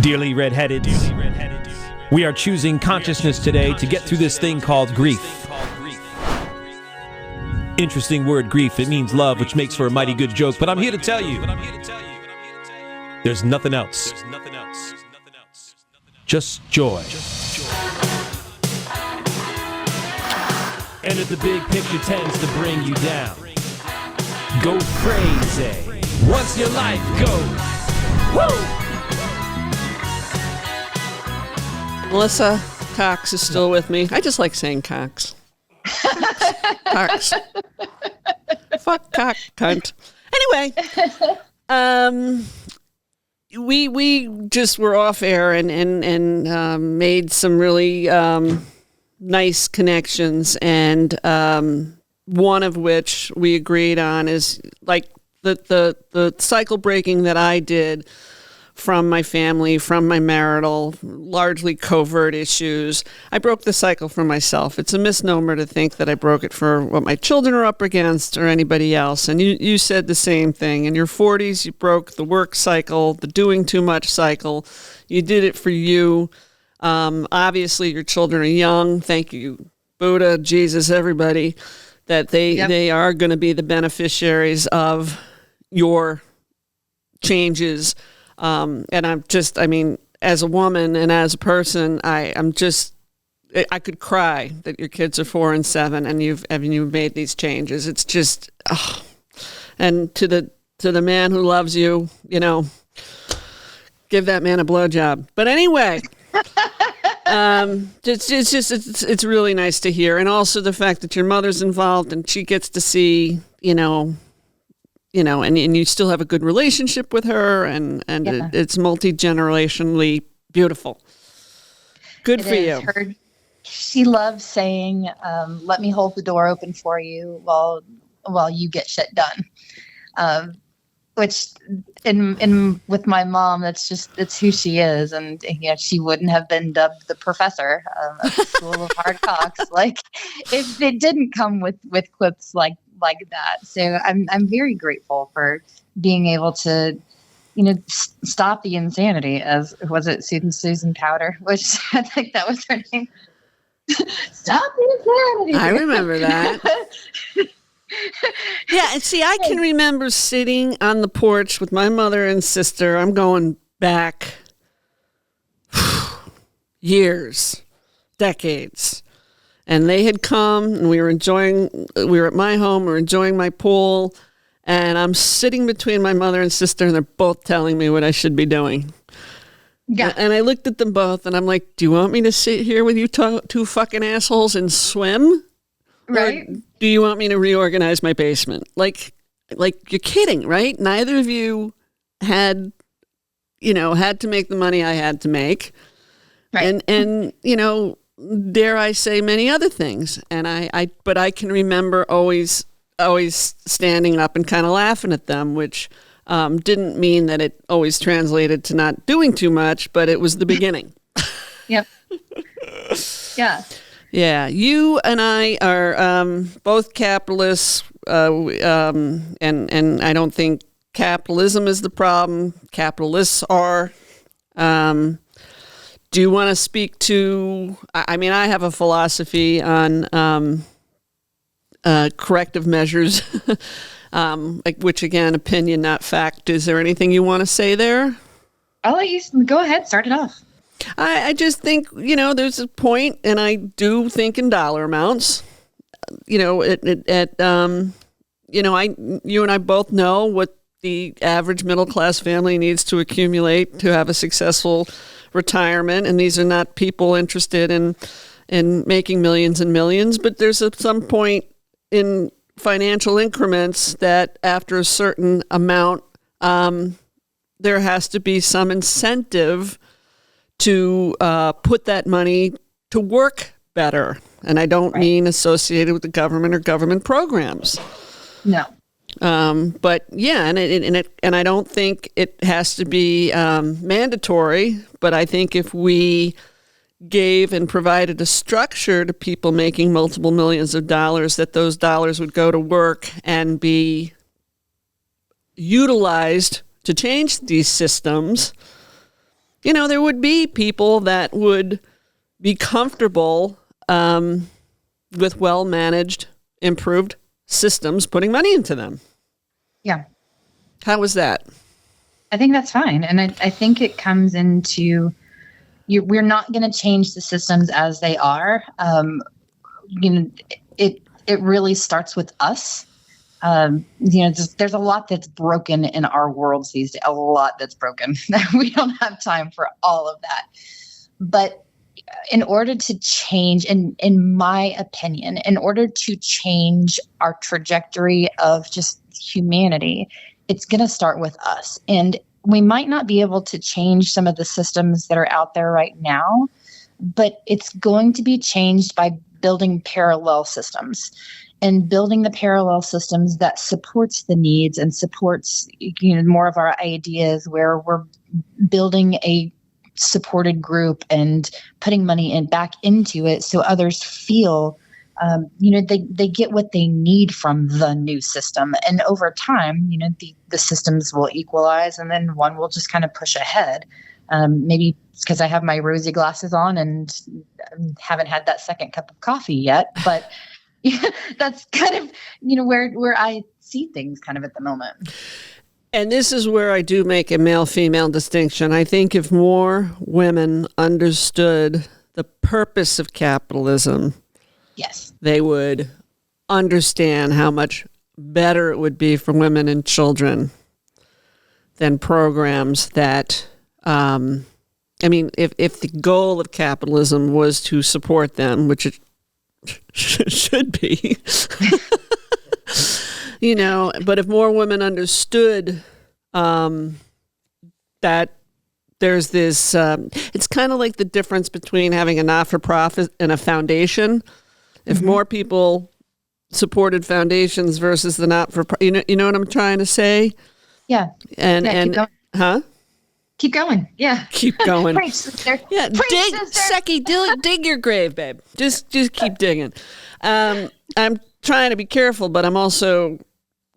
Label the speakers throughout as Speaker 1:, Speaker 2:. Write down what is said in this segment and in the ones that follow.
Speaker 1: Dearly redheaded, we are choosing consciousness today to get through this thing called grief. Interesting word, grief. It means love, which makes for a mighty good joke. But I'm here to tell you, there's nothing else. Just joy. And if the big picture tends to bring you down, go crazy once your life goes. Woo!
Speaker 2: Melissa Cox is still with me. I just like saying Cox. Cox. Fuck cock cunt. Anyway, we just were off air and made some really nice connections, and one of which we agreed on is like the cycle breaking that I did from my family, from my marital, largely covert issues. I broke the cycle for myself. It's a misnomer to think that I broke it for what my children are up against or anybody else. And you said the same thing. In your 40s, you broke the work cycle, the doing too much cycle. You did it for you. Obviously, your children are young. Thank you, Buddha, Jesus, everybody, that they are going to be the beneficiaries of your changes. And as a woman and as a person, I could cry that your kids are 4 and 7 and you've made these changes. It's just, and to the man who loves you, give that man a blowjob. But anyway, it's really nice to hear. And also the fact that your mother's involved and she gets to see, and you still have a good relationship with her, and it's multi-generationally beautiful. Good for you.
Speaker 3: She loves saying, "Let me hold the door open for you while you get shit done." Which, in with my mom, it's who she is, and she wouldn't have been dubbed the professor of the School of Hard Cocks, like if it didn't come with clips like that. So I'm very grateful for being able to, stop the insanity. As was it Susan Powder, which I think that was her name. Stop the insanity.
Speaker 2: I remember that. Yeah, and see, I can remember sitting on the porch with my mother and sister. I'm going back years, decades. And they had come, and we were at my home, we were enjoying my pool, and I'm sitting between my mother and sister, and they're both telling me what I should be doing. Yeah. And I looked at them both, and I'm like, do you want me to sit here with you two fucking assholes and swim?
Speaker 3: Right.
Speaker 2: Or do you want me to reorganize my basement? Like you're kidding, right? Neither of you had to make the money I had to make. Right. And dare I say many other things. And but I can remember always standing up and kind of laughing at them, which didn't mean that it always translated to not doing too much, but it was the beginning.
Speaker 3: Yep. Yeah.
Speaker 2: Yeah. You and I are both capitalists, and I don't think capitalism is the problem. Capitalists are. Do you want to speak to, I have a philosophy on corrective measures, which again, opinion, not fact. Is there anything you want to say there?
Speaker 3: I'll let you go ahead, start it off.
Speaker 2: I just think, there's a point, and I do think in dollar amounts. You and I both know what the average middle class family needs to accumulate to have a successful retirement, and these are not people interested in making millions and millions, but there's some point in financial increments that after a certain amount, there has to be some incentive to put that money to work better. And I don't mean associated with the government or government programs.
Speaker 3: No.
Speaker 2: But yeah, and I don't think it has to be mandatory, but I think if we gave and provided a structure to people making multiple millions of dollars, that those dollars would go to work and be utilized to change these systems, there would be people that would be comfortable with well-managed, improved systems putting money into them.
Speaker 3: Yeah.
Speaker 2: How was that?
Speaker 3: I think that's fine. And I think it comes into we're not going to change the systems as they are. It really starts with us. There's a lot that's broken in our worlds these days, a lot that's broken. We don't have time for all of that. But in order to change, in my opinion, in order to change our trajectory of just humanity, it's going to start with us. And we might not be able to change some of the systems that are out there right now, but it's going to be changed by building parallel systems and building the parallel systems that supports the needs and supports, more of our ideas, where we're building a supported group and putting money back into it so others feel they get what they need from the new system. And over time, the systems will equalize, and then one will just kind of push ahead. Maybe it's because I have my rosy glasses on and haven't had that second cup of coffee yet, but that's kind of, where I see things kind of at the moment.
Speaker 2: And this is where I do make a male-female distinction. I think if more women understood the purpose of capitalism,
Speaker 3: yes,
Speaker 2: they would understand how much better it would be for women and children than programs that, if the goal of capitalism was to support them, which it should be, but if more women understood that there's this, it's kind of like the difference between having a not-for-profit and a foundation. If more people supported foundations versus the not-for-profit, you know what I'm trying to say?
Speaker 3: Yeah.
Speaker 2: And
Speaker 3: keep going.
Speaker 2: Huh?
Speaker 3: Keep going. Yeah.
Speaker 2: Keep going.
Speaker 3: Preach, sister.
Speaker 2: Yeah.
Speaker 3: Preach, sister.
Speaker 2: Seki, dig your grave, babe. Just keep digging. I'm trying to be careful, but I'm also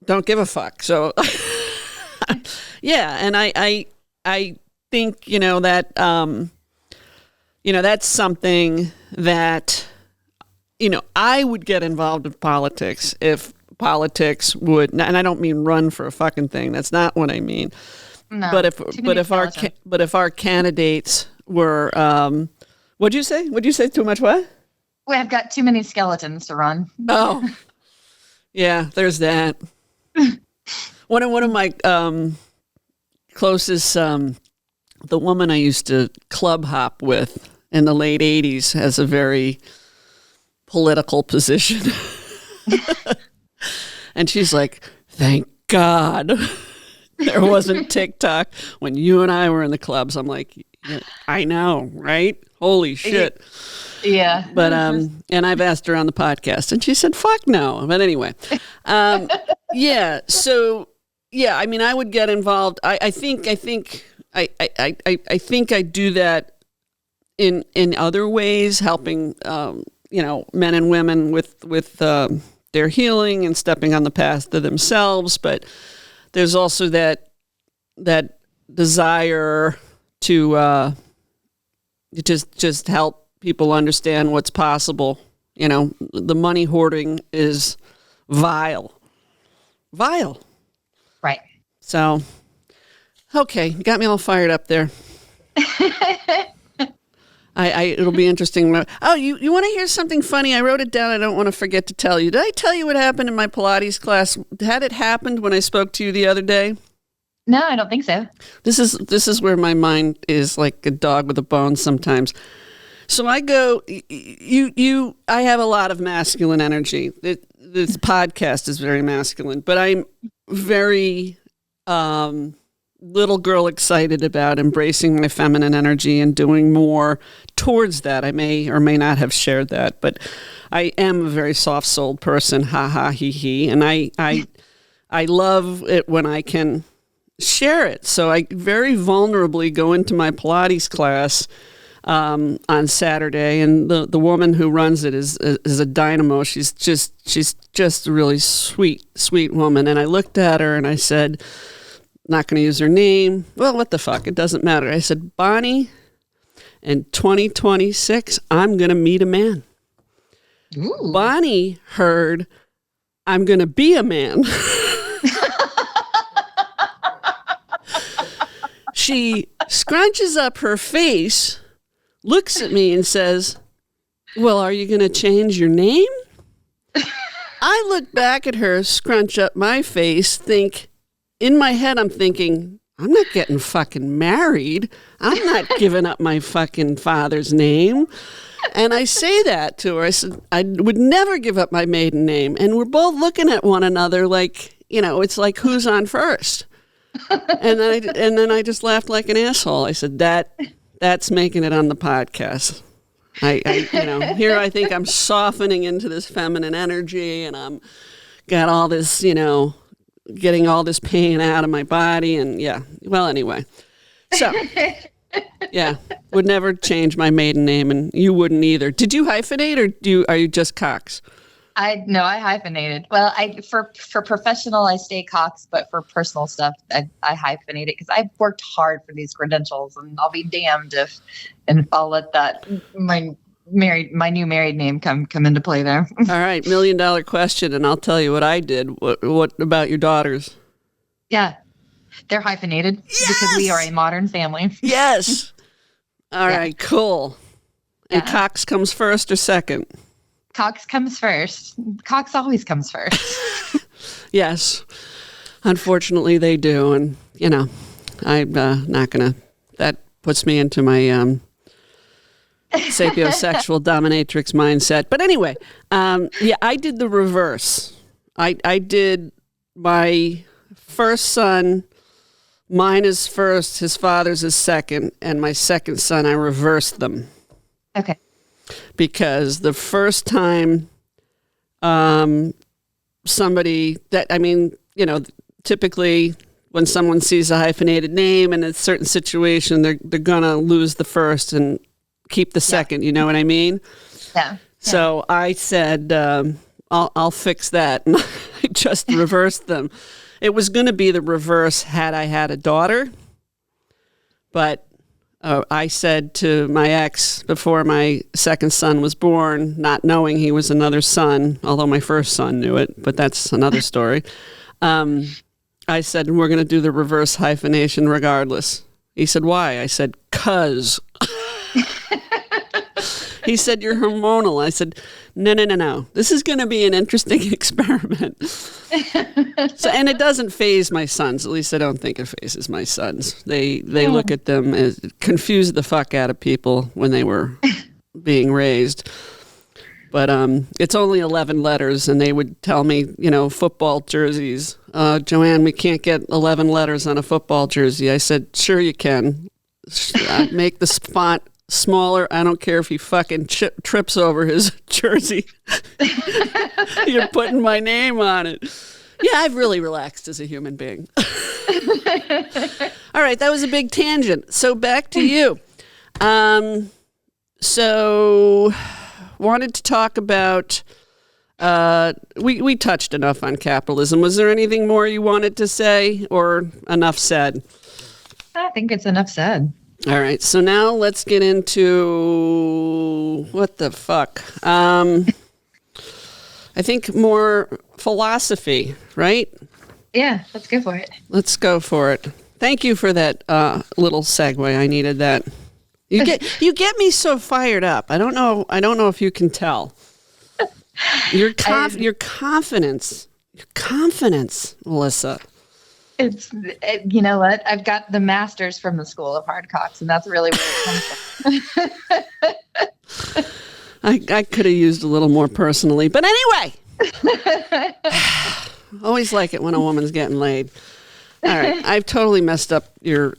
Speaker 2: don't give a fuck. So, yeah. And I think, that, that's something that, I would get involved in politics if politics would, and I don't mean run for a fucking thing. That's not what I mean.
Speaker 3: No,
Speaker 2: but if our candidates were, what'd you say? What'd you say? Too much what?
Speaker 3: Well, I've got too many skeletons to run.
Speaker 2: Oh, yeah. There's that. One of my closest, the woman I used to club hop with in the late 80s has a very political position. And she's like, thank God there wasn't TikTok when you and I were in the clubs. I'm like, yeah, I know, right? Holy shit.
Speaker 3: Yeah.
Speaker 2: But, and I've asked her on the podcast and she said, fuck no. But anyway, yeah. So, yeah, I would get involved. I think I do that in other ways, helping, men and women with their healing and stepping on the path to themselves. But there's also that desire to just help people understand what's possible. The money hoarding is vile.
Speaker 3: Right.
Speaker 2: So, okay, you got me all fired up there. It'll be interesting. Oh, you want to hear something funny? I wrote it down. I don't want to forget to tell you. Did I tell you what happened in my Pilates class? Had it happened when I spoke to you the other day?
Speaker 3: No, I don't think so.
Speaker 2: This is where my mind is like a dog with a bone sometimes. So I go, I have a lot of masculine energy. This podcast is very masculine, but I'm very little girl excited about embracing my feminine energy and doing more towards that. I may or may not have shared that, but I am a very soft-souled person. Ha ha he he, and I love it when I can share it. So I very vulnerably go into my Pilates class on Saturday, and the woman who runs it is a dynamo. She's just a really sweet woman. And I looked at her and I said, not going to use her name. Well, what the fuck? It doesn't matter. I said, Bonnie, in 2026, I'm going to meet a man.
Speaker 3: Ooh.
Speaker 2: Bonnie heard, I'm going to be a man. She scrunches up her face, looks at me and says, well, are you going to change your name? I look back at her, scrunch up my face, in my head, I'm thinking, I'm not getting fucking married. I'm not giving up my fucking father's name. And I say that to her. I said, I would never give up my maiden name. And we're both looking at one another like, it's like who's on first. And then I just laughed like an asshole. I said, that's making it on the podcast. Here I think I'm softening into this feminine energy, and I'm got all this, getting all this pain out of my body, and yeah. Well, anyway, so yeah, would never change my maiden name, and you wouldn't either. Did you hyphenate, or are you just Cox?
Speaker 3: I hyphenated. Well, for professional, I stay Cox, but for personal stuff, I hyphenate it because I've worked hard for these credentials, and I'll be damned if I'll let that my new married name come into play there.
Speaker 2: All right, $1 million question, and I'll tell you what I did. What about your daughters?
Speaker 3: Yeah, they're hyphenated because we are a modern family.
Speaker 2: Yes. All right, cool. And Cox comes first or second?
Speaker 3: Cox comes first. Cox always comes first.
Speaker 2: Yes. Unfortunately, they do. And, I'm not going to. That puts me into my sapiosexual dominatrix mindset. But anyway, I did the reverse. I did my first son. Mine is first. His father's is second. And my second son, I reversed them.
Speaker 3: Okay.
Speaker 2: Because the first time typically when someone sees a hyphenated name in a certain situation, they're going to lose the first and keep the second. You know what I mean?
Speaker 3: Yeah.
Speaker 2: So I said, I'll fix that. And I just reversed them. It was going to be the reverse had I had a daughter. But I said to my ex before my second son was born, not knowing he was another son, although my first son knew it, but that's another story. I said, we're going to do the reverse hyphenation regardless. He said, why? I said, 'cause. He said, you're hormonal. I said, no. This is going to be an interesting experiment. And it doesn't faze my sons. At least I don't think it phases my sons. They look at them as confuse the fuck out of people when they were being raised. But it's only 11 letters, and they would tell me, football jerseys. Joanne, we can't get 11 letters on a football jersey. I said, sure you can. Make the font smaller. I don't care if he fucking trips over his jersey. You're putting my name on it. Yeah, I've really relaxed as a human being. All right, that was a big tangent. So back to you. So wanted to talk about, we touched enough on capitalism. Was there anything more you wanted to say, or enough said?
Speaker 3: I think it's enough said.
Speaker 2: All right, so now let's get into what the fuck. I think more philosophy, right?
Speaker 3: Yeah, let's go for it.
Speaker 2: Let's go for it. Thank you for that little segue. I needed that. You get me so fired up. I don't know if you can tell. Your confidence, Melissa.
Speaker 3: It's, you know what? I've got the master's from the School of Hard Cocks, and that's really where it comes from.
Speaker 2: I could have used a little more personally, but anyway. Always like it when a woman's getting laid. All right, I've totally messed up your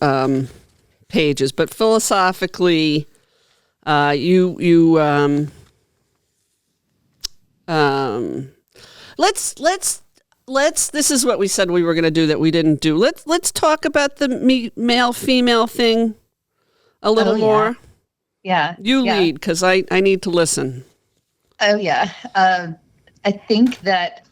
Speaker 2: pages, but philosophically, let's. This is what we said we were going to do that we didn't do. Let's talk about the male female thing a little more.
Speaker 3: Yeah,
Speaker 2: you lead because I need to listen.
Speaker 3: Oh yeah, I think that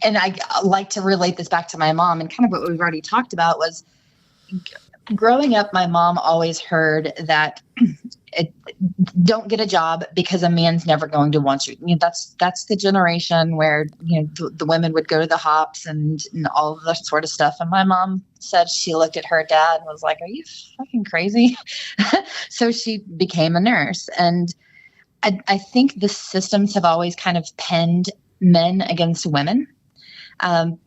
Speaker 3: and I like to relate this back to my mom, and kind of what we've already talked about was growing up. My mom always heard that don't get a job because a man's never going to want you. That's the generation where, the women would go to the hops and all of that sort of stuff. And my mom said she looked at her dad and was like, "Are you fucking crazy?" So she became a nurse. And I think the systems have always kind of penned men against women.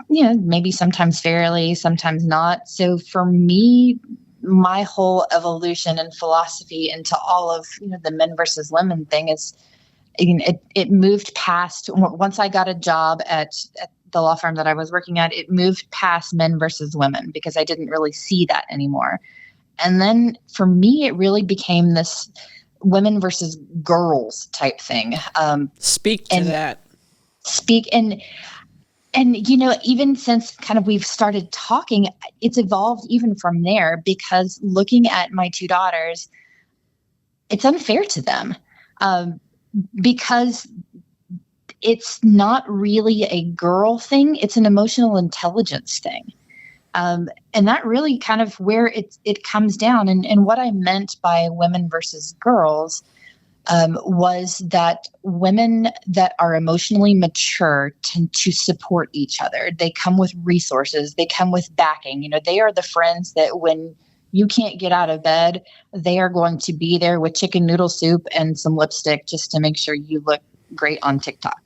Speaker 3: Maybe sometimes fairly, sometimes not. So for me, my whole evolution and philosophy into all of, the men versus women thing is, it moved past, once I got a job at the law firm that I was working at, it moved past men versus women because I didn't really see that anymore. And then for me, it really became this women versus girls type thing.
Speaker 2: Speak to that.
Speaker 3: And, even since kind of we've started talking, it's evolved even from there, because looking at my two daughters, it's unfair to them because it's not really a girl thing. It's an emotional intelligence thing. And that really kind of where it comes down. And what I meant by women versus girls was that women that are emotionally mature tend to support each other. They come with resources. They come with backing. They are the friends that when you can't get out of bed, they are going to be there with chicken noodle soup and some lipstick just to make sure you look great on TikTok.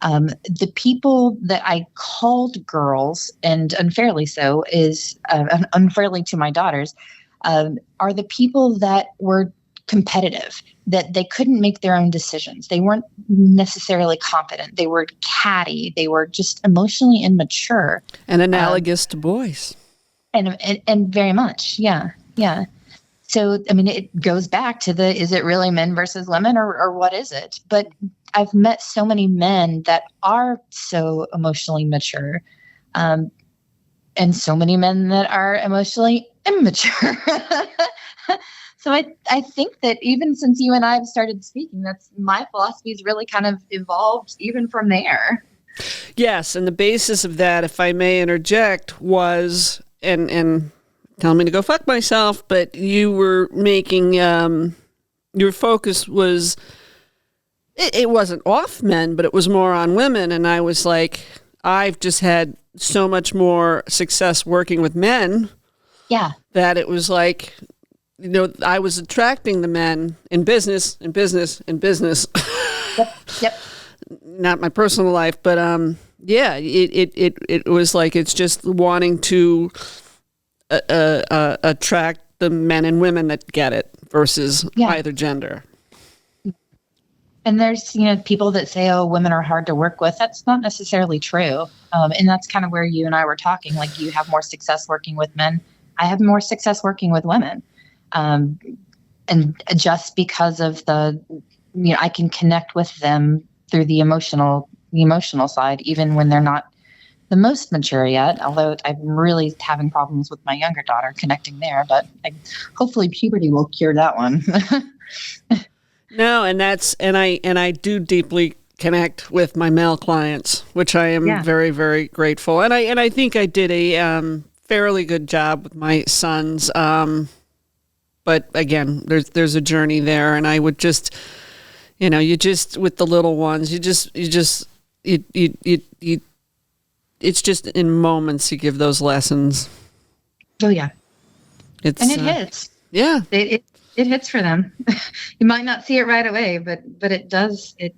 Speaker 3: The people that I called girls, and unfairly so, is unfairly to my daughters, are the people that were competitive, that they couldn't make their own decisions. They weren't necessarily confident. They were catty. They were just emotionally immature.
Speaker 2: And analogous to boys.
Speaker 3: And very much. Yeah. Yeah. So, it goes back to is it really men versus women or what is it? But I've met so many men that are so emotionally mature, and so many men that are emotionally immature. So I think that even since you and I have started speaking, that's my philosophy has really kind of evolved even from there.
Speaker 2: Yes, and the basis of that, if I may interject, was and tell me to go fuck myself, but you were making your focus was it wasn't off men, but it was more on women, and I was like, I've just had so much more success working with men.
Speaker 3: Yeah.
Speaker 2: That it was like, I was attracting the men in business.
Speaker 3: Yep.
Speaker 2: Not my personal life, but it was like it's just wanting to attract the men and women that get it versus either gender.
Speaker 3: And there's, people that say, "Oh, women are hard to work with." That's not necessarily true. And that's kind of where you and I were talking. Like, you have more success working with men. I have more success working with women. And just because of I can connect with them through the emotional side, even when they're not the most mature yet, although I'm really having problems with my younger daughter connecting there, but hopefully puberty will cure that one.
Speaker 2: No, and I do deeply connect with my male clients, which I am very, very grateful. And I think I did a fairly good job with my sons. But again, there's a journey there, and I would just, you just with the little ones, it's just in moments you give those lessons.
Speaker 3: Oh yeah,
Speaker 2: it
Speaker 3: hits.
Speaker 2: Yeah,
Speaker 3: it hits for them. You might not see it right away, but it does hit.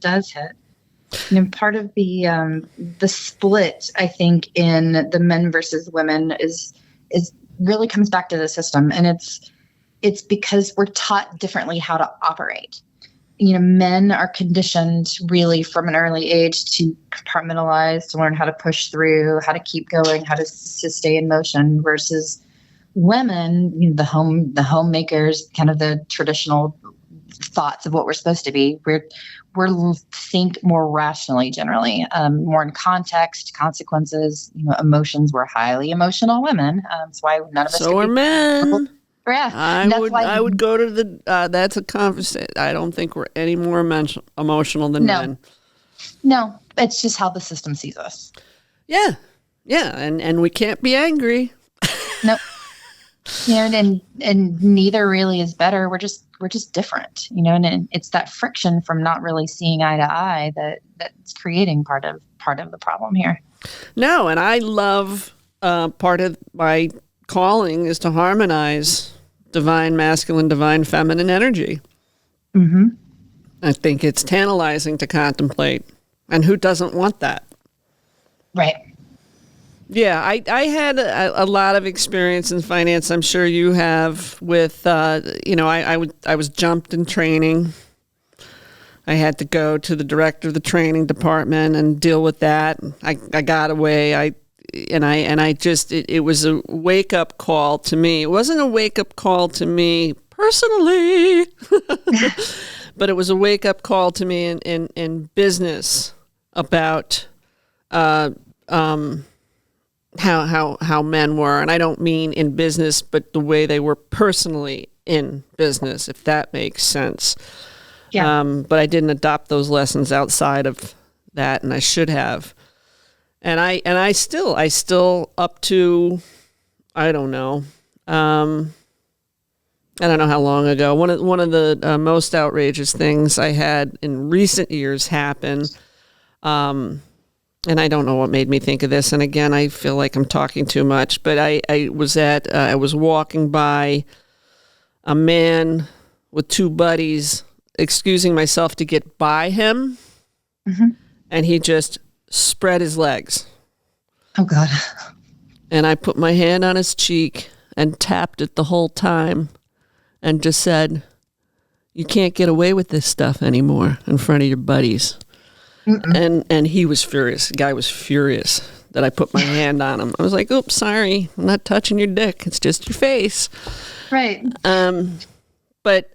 Speaker 3: Part of the split, I think, in the men versus women is really comes back to the system, and it's because we're taught differently how to operate. Men are conditioned really from an early age to compartmentalize, to learn how to push through, how to keep going, how to stay in motion, versus women, the homemakers, kind of the traditional thoughts of what we're supposed to be. We're think more rationally, generally, more in context, consequences, emotions. We're highly emotional women. That's why none of us.
Speaker 2: So are men.
Speaker 3: Yeah,
Speaker 2: I would go to the. That's a conversation. I don't think we're any more emotional than men.
Speaker 3: No, it's just how the system sees us.
Speaker 2: Yeah. Yeah. And we can't be angry.
Speaker 3: Nope. And neither really is better. We're just different, and it's that friction from not really seeing eye to eye that's creating part of the problem here.
Speaker 2: No, and I love part of my calling is to harmonize divine masculine, divine feminine energy.
Speaker 3: Mm-hmm.
Speaker 2: I think it's tantalizing to contemplate, and who doesn't want that?
Speaker 3: Right.
Speaker 2: Yeah, I had a lot of experience in finance. I'm sure you have with, I was jumped in training. I had to go to the director of the training department and deal with that. I got away. It was a wake up call to me. It wasn't a wake up call to me personally, but it was a wake up call to me in business about, how men were, and I don't mean in business, but the way they were personally in business, if that makes sense.
Speaker 3: Yeah.
Speaker 2: But I didn't adopt those lessons outside of that, and I should have. And I still up to, I don't know. I don't know how long ago. One of the most outrageous things I had in recent years happen. And I don't know what made me think of this. And again, I feel like I'm talking too much, but I was walking by a man with two buddies, excusing myself to get by him.
Speaker 3: Mm-hmm.
Speaker 2: And he just spread his legs.
Speaker 3: Oh, God.
Speaker 2: And I put my hand on his cheek and tapped it the whole time and just said, "You can't get away with this stuff anymore in front of your buddies." And he was furious. The guy was furious that I put my hand on him. I was like, "Oops, sorry. I'm not touching your dick. It's just your face."
Speaker 3: Right.
Speaker 2: But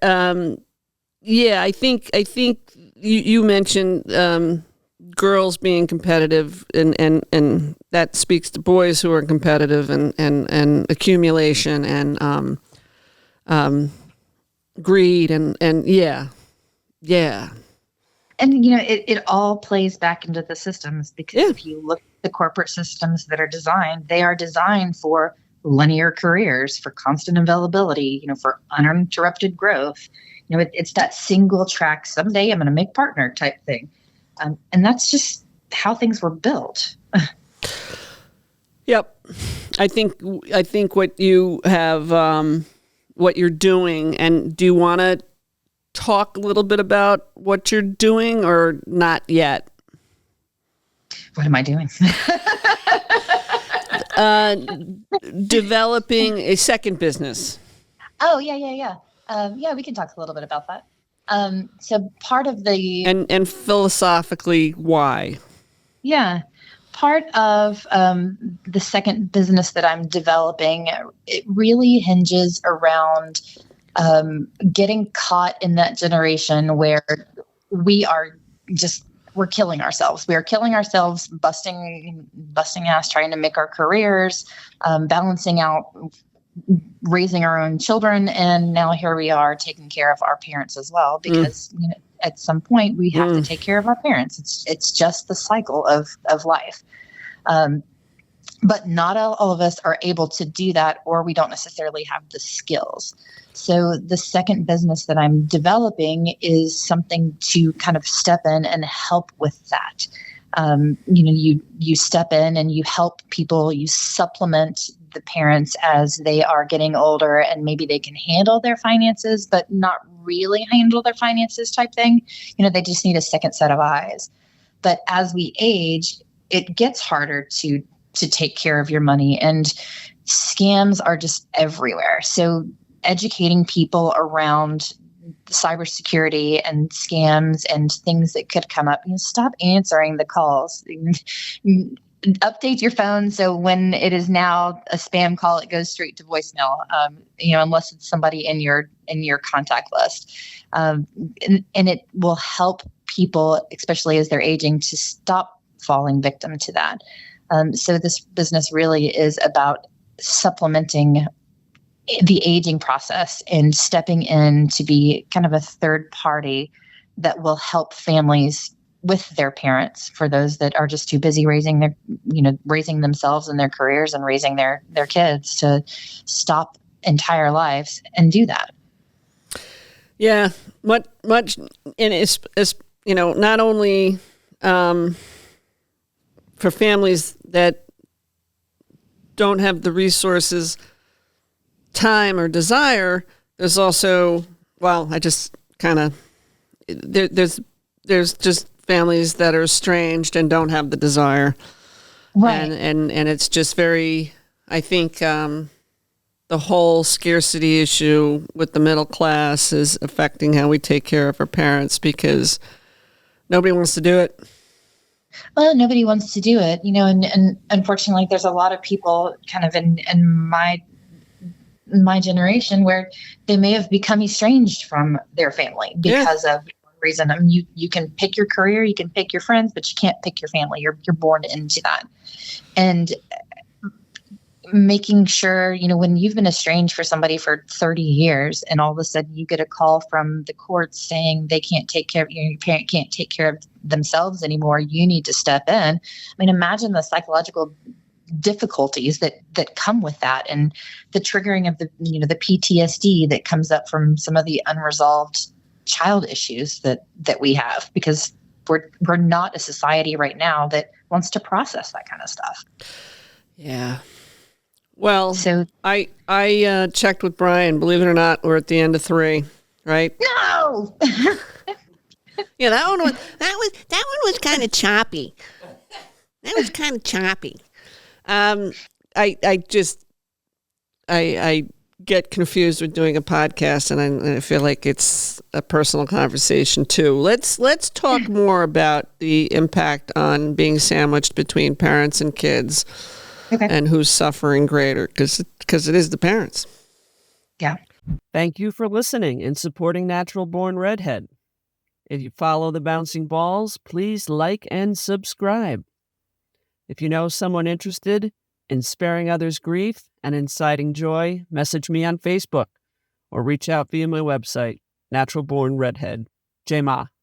Speaker 2: yeah, I think you mentioned girls being competitive, and that speaks to boys who are competitive and accumulation and greed and yeah.
Speaker 3: And, it all plays back into the systems because if you look at the corporate systems that are designed, they are designed for linear careers, for constant availability, for uninterrupted growth. It's that single track, someday I'm going to make partner type thing. And that's just how things were built.
Speaker 2: Yep. I think what you have, what you're doing, and do you want to talk a little bit about what you're doing or not yet?
Speaker 3: What am I doing?
Speaker 2: Developing a second business.
Speaker 3: Oh, yeah. Yeah, we can talk a little bit about that. So part of the...
Speaker 2: And philosophically, why?
Speaker 3: Yeah. Part of the second business that I'm developing, it really hinges around getting caught in that generation where we're killing ourselves. We are killing ourselves, busting ass, trying to make our careers, balancing out raising our own children. And now here we are taking care of our parents as well, because at some point we have to take care of our parents. It's just the cycle of life. But not all of us are able to do that, or we don't necessarily have the skills. So the second business that I'm developing is something to kind of step in and help with that. You step in and you help people, you supplement the parents as they are getting older, and maybe they can handle their finances, but not really handle their finances type thing. They just need a second set of eyes. But as we age, it gets harder to take care of your money, and scams are just everywhere. So educating people around cybersecurity and scams and things that could come up, stop answering the calls. Update your phone so when it is now a spam call, it goes straight to voicemail. Unless it's somebody in your contact list, and it will help people, especially as they're aging, to stop falling victim to that. So this business really is about supplementing the aging process and stepping in to be kind of a third party that will help families with their parents, for those that are just too busy raising themselves and their careers and raising their kids, to stop entire lives and do that.
Speaker 2: Yeah, much, and it's not only for families that don't have the resources, time, or desire. There's also, there's just families that are estranged and don't have the desire,
Speaker 3: Right?
Speaker 2: And it's just very, I think. The whole scarcity issue with the middle class is affecting how we take care of our parents, because nobody wants to do it.
Speaker 3: Well, nobody wants to do it, and unfortunately, there's a lot of people kind of in my generation where they may have become estranged from their family because of one reason. I mean, you can pick your career, you can pick your friends, but you can't pick your family. You're born into that. And making sure, when you've been estranged for somebody for 30 years and all of a sudden you get a call from the courts saying they can't take care of you, your parent can't take care of themselves anymore, you need to step in. I mean, imagine the psychological difficulties that come with that, and the triggering of the PTSD that comes up from some of the unresolved child issues that we have, because we're not a society right now that wants to process that kind of stuff.
Speaker 2: Yeah. Well,
Speaker 3: so
Speaker 2: I checked with Brian. Believe it or not, we're at the end of 3, right?
Speaker 3: No.
Speaker 4: Yeah, that one was kind of choppy. That was kind of choppy.
Speaker 2: I get confused with doing a podcast, and I feel like it's a personal conversation too. Let's talk more about the impact on being sandwiched between parents and kids.
Speaker 3: Okay.
Speaker 2: And who's suffering greater, because it is the parents.
Speaker 3: Yeah.
Speaker 1: Thank you for listening and supporting Natural Born Redhead. If you follow the bouncing balls, please like and subscribe. If you know someone interested in sparing others grief and inciting joy, message me on Facebook or reach out via my website, Natural Born Redhead. J-Ma.